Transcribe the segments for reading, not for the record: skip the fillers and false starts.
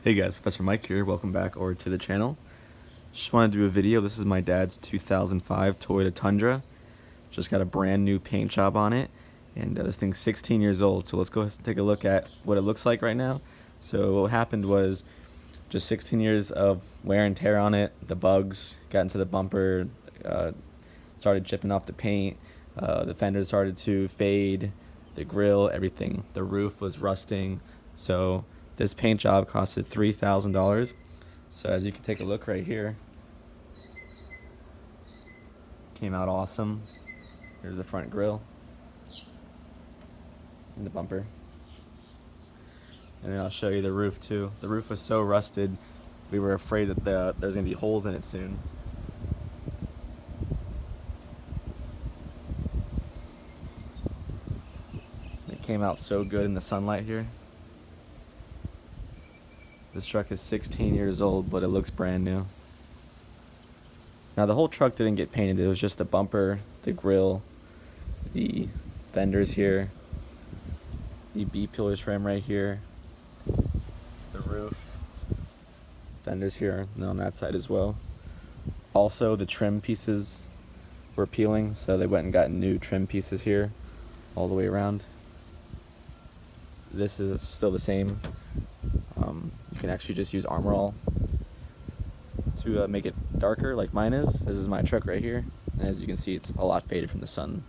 Hey guys, Professor Mike here. Welcome back over to the channel. Just wanted to do a video. This is my dad's 2005 Toyota Tundra. Just got a brand new paint job on it, and this thing's 16 years old. So let's go take a look at what it looks like right now. So what happened was just 16 years of wear and tear on it. The bugs got into the bumper, started chipping off the paint. The fenders started to fade. The grill, everything. The roof was rusting. So this paint job costed $3,000. So as you can take a look right here, came out awesome. Here's the front grille and the bumper. And then I'll show you the roof too. The roof was so rusted, we were afraid that there's gonna be holes in it soon. It came out so good in the sunlight here. This truck is 16 years old, but it looks brand new. Now the whole truck didn't get painted. It was just the bumper, the grill, the fenders here, the B-pillar trim right here, the roof, fenders here, and on that side as well. Also, the trim pieces were peeling, so they went and got new trim pieces here all the way around. This is still the same. You can actually just use Armor All to make it darker like mine is. This is my truck right here, and as you can see, it's a lot faded from the sun.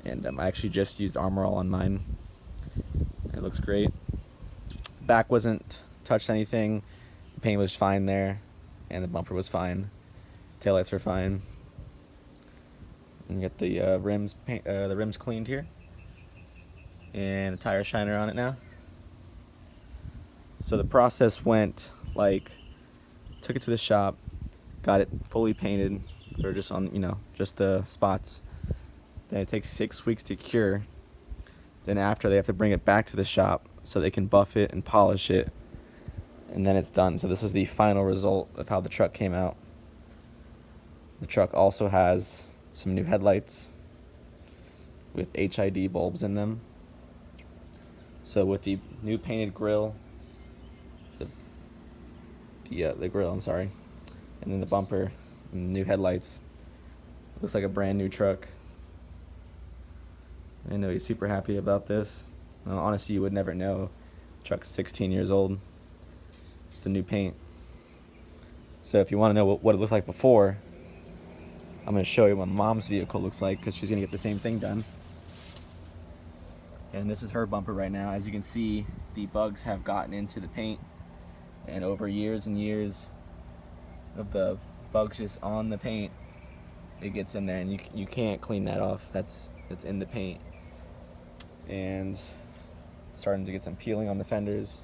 And I actually just used Armor All on mine. It looks great. Back wasn't touched anything. The paint was fine there, and the bumper was fine. Taillights were fine. And you get the rims cleaned here, and a tire shiner on it now. So the process went like, took it to the shop, got it fully painted, or just on, just the spots. Then it takes 6 weeks to cure. Then after, they have to bring it back to the shop so they can buff it and polish it, and then it's done. So this is the final result of how the truck came out. The truck also has some new headlights with HID bulbs in them. So with the new painted grill, the grill, I'm sorry, and then the bumper and the new headlights, looks like a brand new truck. I know he's super happy about this. Honestly, you would never know. The truck's 16 years old. The new paint. So if you want to know what it looked like before, I'm going to show you what Mom's vehicle looks like, because she's going to get the same thing done. And this is her bumper right now. As you can see, the bugs have gotten into the paint, and over years and years of the bugs just on the paint, it gets in there, and you can't clean that off. That's in the paint. And starting to get some peeling on the fenders.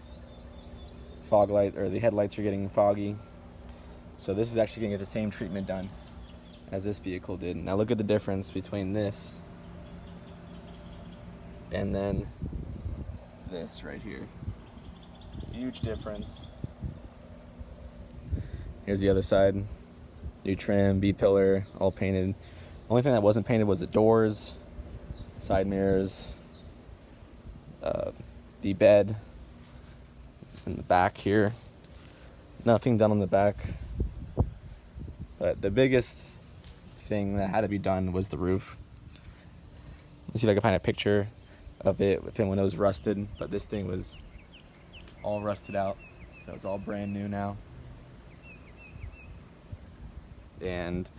Fog light, or the headlights are getting foggy. So this is actually gonna get the same treatment done as this vehicle did. Now look at the difference between this and then this right here. Huge difference. Here's the other side. New trim, B-pillar, all painted. Only thing that wasn't painted was the doors, side mirrors, the bed, and the back here. Nothing done on the back. But the biggest thing that had to be done was the roof. Let's see if I can find a picture of it when it was rusted. But this thing was all rusted out, so it's all brand new now. And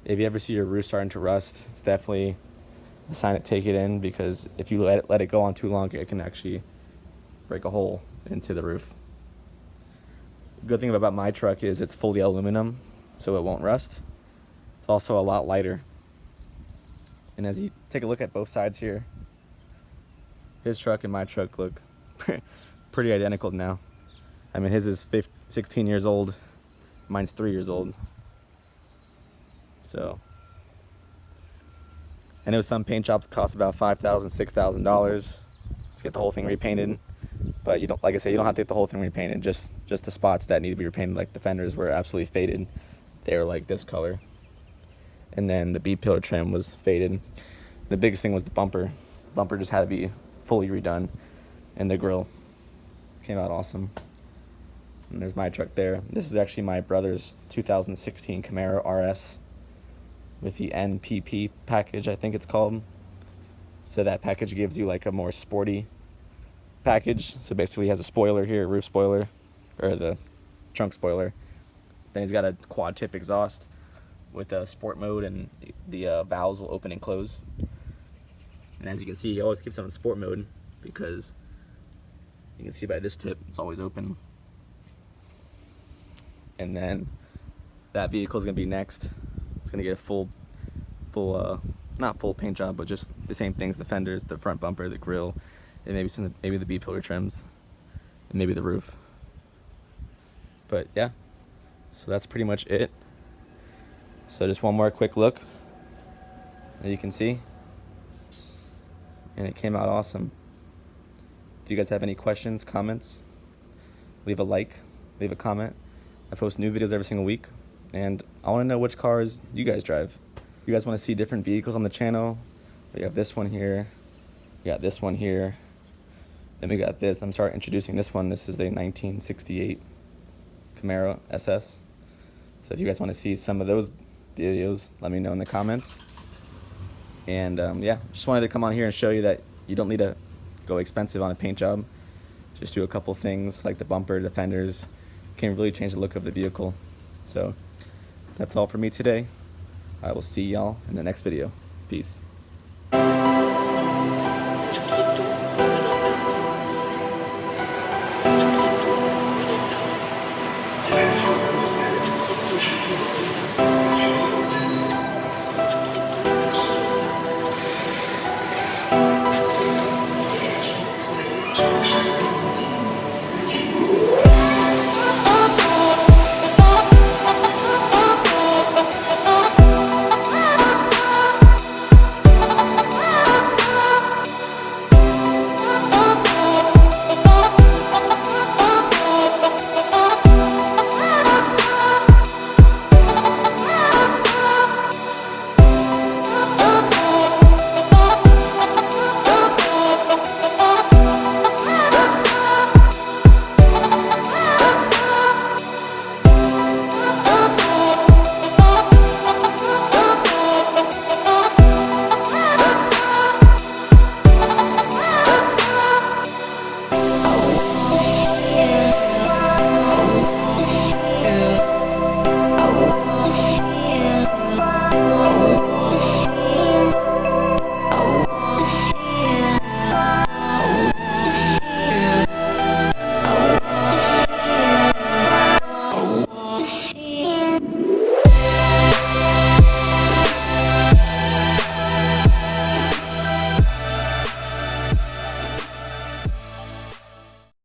if you ever see your roof starting to rust, it's definitely a sign to take it in, because if you let it go on too long, it can actually break a hole into the roof. The good thing about my truck is it's fully aluminum, so it won't rust. It's also a lot lighter. And as you take a look at both sides here, his truck and my truck look pretty identical now. I mean, his is 16 years old, mine's 3 years old. So I know some paint jobs cost about $5,000, $6,000 to get the whole thing repainted, but you don't, like I said, you don't have to get the whole thing repainted. Just the spots that need to be repainted, like the fenders were absolutely faded. They were like this color, and then the B-pillar trim was faded. The biggest thing was the bumper. The bumper just had to be fully redone, and the grill came out awesome. And there's my truck there. This is actually my brother's 2016 Camaro RS with the NPP package, I think it's called. So that package gives you like a more sporty package. So basically he has a spoiler here, a roof spoiler, or the trunk spoiler. Then he's got a quad tip exhaust with a sport mode, and the valves will open and close. And as you can see, he always keeps it on sport mode because you can see by this tip, it's always open. And then that vehicle is going to be next. It's going to get a full, not full paint job, but just the same things: the fenders, the front bumper, the grille, and maybe the B-pillar trims, and maybe the roof. But yeah, so that's pretty much it. So just one more quick look, as you can see, and it came out awesome. If you guys have any questions, comments, leave a like, leave a comment. I post new videos every single week, and I want to know which cars you guys drive. You guys want to see different vehicles on the channel? We have this one here, we got this one here, then we got this. I'm sorry, introducing this one. This is a 1968 Camaro SS. So if you guys want to see some of those videos, let me know in the comments. And yeah, just wanted to come on here and show you that you don't need to go expensive on a paint job. Just do a couple things like the bumper, the fenders, can really change the look of the vehicle. So that's all for me today. I will see y'all in the next video. Peace.